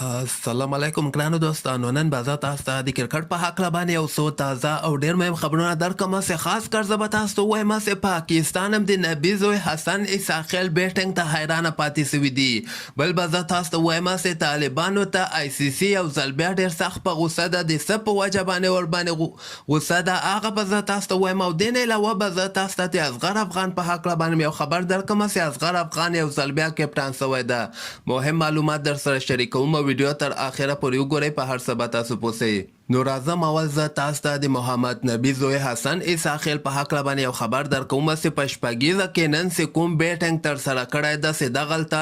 السلام علیکم ګرانو دوستانو. نن به زه تاسو ته د کرکټ په هکله باندې یو څو تازه او ډېر مهم خبرونه درکړم. چې خاص کر زه به تاسو ته ووایم چې پاکستان هم د نبي زوی حسن اساخیل بیټنګ ته حیرانه پاتې سوي دي. بل به زه تاسو ته ووایم چې طالبانو ته آی سی سی یو ځل بیا ډېر سخت په غوسه ده. د څه په وجه باندې ورباندې غوسه ده هغه به زه تاسو ته ووایم. او دې نه علاوه به زه تاسو ته د اصغر افغان په هکله باندې یو خبر درکړم چې اصغر افغان یو ځل بیا کپټان سوی ده. مهم معلومات در سره شریکوم. ویډیو تر اخره پورې وګورئ، په هر څه به تاسو پوه سئ. نو راځم اول زه تاسو ته د محمد نبي زوی حسن اساخیل په هکله باندې یو خبر درکوم چې په شپږیزه کې نن چې کوم بیټنګ ترسره کړی ده چې دغلته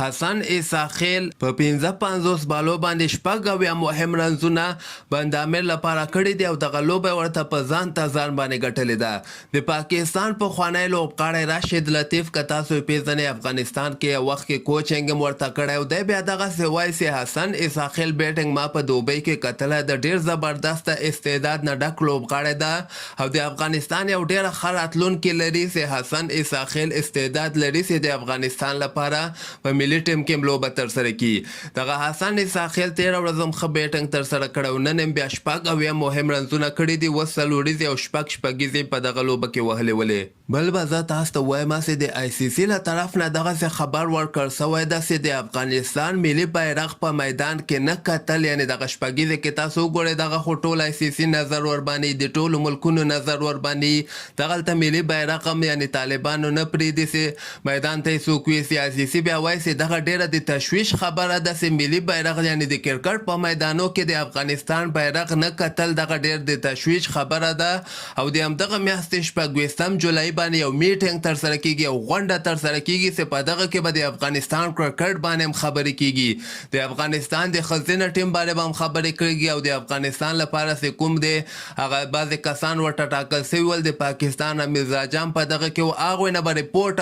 حسن اساخیل په 55 بالو باندې شپږ اویا مهم رنزونه بند امیر لپاره کړي دي او دغه لوبه ورته په ځان ته ځان باندې ګټلې ده. د پاکستان پخوانی لوبغاړی راشد لطیف که تاسو یې پیژنئ افغانستان کې یو وخت کې کوچینګ هم ورته کړی و. دی بیا دغسې وایي چې حسن اساخیل بیټنګ ما په دوبۍ کې کتلی د ډېر زبردست استعداد نه ډک لوبغاړی ده او د افغانستان یو ډېره ښه راتلونکې لري چې حسن اساخیل استعداد لري چې د افغانستان لپاره په ملي ټیم کې هم لوبه ترسره کړي. دغه حسن اساخیل تېره ورځ هم ښه بیټنګ ترسره کړی و. نن هم بیا شپږ اویا مهم رنزونه کړي دي. 20 څلوریزې او شپږیزې په دغه لوبه کې وهلې ولې. بل به زه تاسو ته وایم چې د آی سی سی له طرف نه دغسې خبر ورکړ سوی ده چې د افغانستان ملي بیرغ په میدان کې نه کتل. یعنې دغه شپږیزې کې تاسو وګورئ دغه خو ټول آی سی سی نظر ورباندې د ټولو ملکونو نظر ورباندې دغلته ملي بیرغ هم یعنې طالبانو نه پرېږدي چې میدان ته یې څوک ویسي. آی سی سی بیا وایي چې دغه ډېره د تشویش خبره ده چې ملي بیرغ یعنې د کرکټ په میدانو کې د افغانستان بیرغ نه کتل. دغه ډېر د تشویش خبره ده او د همدغه میاشتې 26 جولای باندې یو میټینګ ترسره کیږي او غونډه ترسره کیږي چې په دغه کې به د افغانستان کرکټ باندې هم خبرې کیږي. د افغانستان د ښځینه ټیم باندې به هم خبرې کیږي او د افغانستان لپاره چې کوم دی هغه بعضې کسان ورته ټاکل سوي ول د پاکستان امیر راجام په دغه کې و. هغوی نه به ریپورټ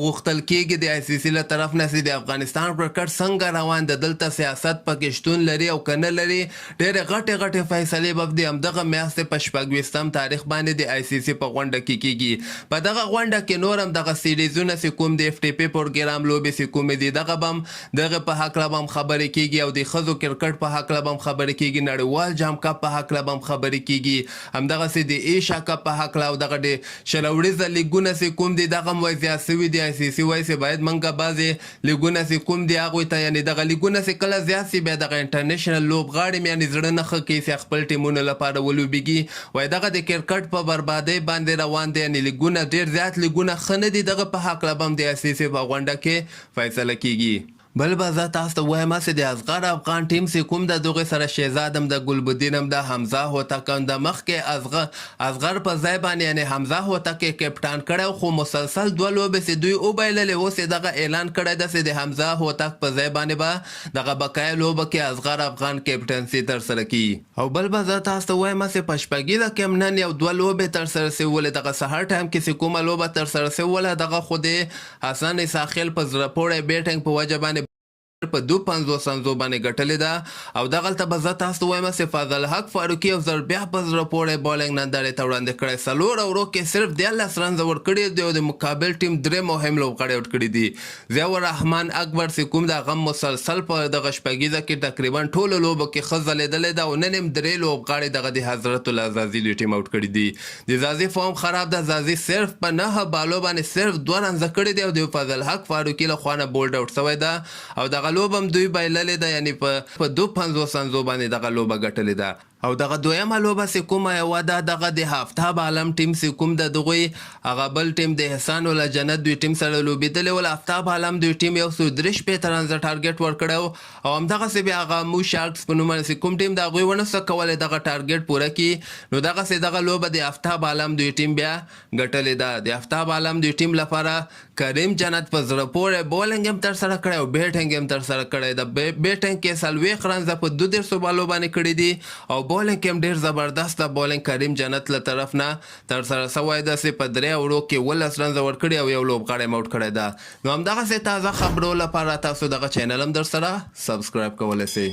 غوښتل کیږي د آی سی سی له طرف نه چې د افغانستان کرکټ څنګه روان ده، دلته سیاست پکې شتون لري او که نه لري. ډېرې غټې فیصلې به د همدغه میاشتې په 26 تاریخ باندې د آی سی سی په غونډه کې کیږي. په دغه غونډه کې نور هم دغه سیریزونه چې کوم د اف ټي پي پروګرام لوبې چې کومې دي دغه به هم دغه په هکله به هم خبرې کیږي او د ښځو کرکټ په هکله به هم خبرې کیږي. نړیوال جام کپ په هکله به هم خبرې کیږي. همدغسې د ایشا کپ په هکله او دغه د شلوریزه لیګونه چې کوم دي دغه هم وایي زیات سوي دي. آی سی سی وایي چې باید موږ بعضې لیګونه چې کوم دي هغوی ته یعنې دغه لیګونه چې کله زیات سي بیا دغه انټرنیشنل لوبغاړي م یعنې زړه نه ښه کوي چې خپل ټیمونو لپاره ولوبېږي. وایي دغه د کرکټ په بربادۍ باندې روان دی. یعنې لیګونه ډېر زیات لیګونه ښه نه دي. دغه په هکله به هم د آی سی سی په غونډه کې فیصله کیږي. بل به زه تاسو ته ووایم چې د اصغر افغان ټیم چې کوم د دغې سره شهزاد هم د ګلبدین هم د حمزه هوتک هم د مخکې اصغر په ځای باندې یعنې حمزه هوتک یې کپټان کړی خو مسلسل دوه لوبې چې دوی وبایللې اوس یې دغه اعلان کړی ده چې د حمزه هوتک په ځای باندې به دغه بقایه لوبه کې اصغر افغان کپټنسي ترسره کړي. او بل به زه تاسو ته ووایم چې په شپږیزه کې هم نن یو دوه لوبې ترسره سوي ولې. دغه سهار ټایم کې چې کومه لوبه ترسره سوي وله دغه خو د حسن اساخیل په زړه پوړی بیټنګ په وجه باندې په 52 سنزو باندې ګټلې ده. او دغلته به زه تاسو ته وایم چې فاضل حق فاروقي یو ځل بیا په زړه پورې بالنګ نندارې ته وړاندې کړی. 4 اوورو کې صرف 13 رنزه ورکړي دي او د مقابل ټیم 3 مهم لوبغاړي آوټ کړي دي. ضیاء الرحمن اکبر چې کوم د هغه مسلسل په دغه شپږیزه کې تقریبا ټولو لوبو کې ښه ځلېدلی ده او نن هم 3 لوبغاړي دغه د حضرت العزازي د ټیم آوټ کړي دي. د زازي فارم خراب ده. زازي صرف په 9 بالو باندې صرف 2 رنزه کړي دي او د فاضل حق فاروقي له خوا نه بولډ آوټ سوی ده او دغه لوبه هم دوی بایللې ده. یعنې په 52 سنزو باندې دغه لوبه ګټلې ده. او دغه دویمه لوبه چې کومه یوه ده دغه د هفتاب عالم ټیم چې کوم د دغوی هغه بل ټیم د احسان الله جنت دوی ټیم سره لوبېدلی ول. هفتاب عالم دوی ټیم 163 رنزه ټارګټ ورکړی او همدغسې بیا هغه مو شارکس په نوم چې کوم ټیم د هغوی ونه څه کولی دغه ټارګټ پوره کړي. نو دغسې دغه لوبه د هفتاب عالم دوی ټیم بیا ګټلې ده. د هفتاب عالم دوی ټیم لپاره کریم جنت په زړه پورې بولنګ هم ترسره کړی او بیټنګ هم ترسره کړی ده. بیټنګ کې 40 رنزه په 2 بالو باندې کړي دي او بولنګ کې هم ډېر زبردست بولنګ کریم جنت له طرف نه ترسره سوی ده چې په 3 اوورو کې 12 رنزه ورکړي او یو لوبغاړی م آوټ کړی ده. نو همدغسې تازه خبرو لپاره تاسو دغه چینل هم در سره سبسکرایب کولی سئ.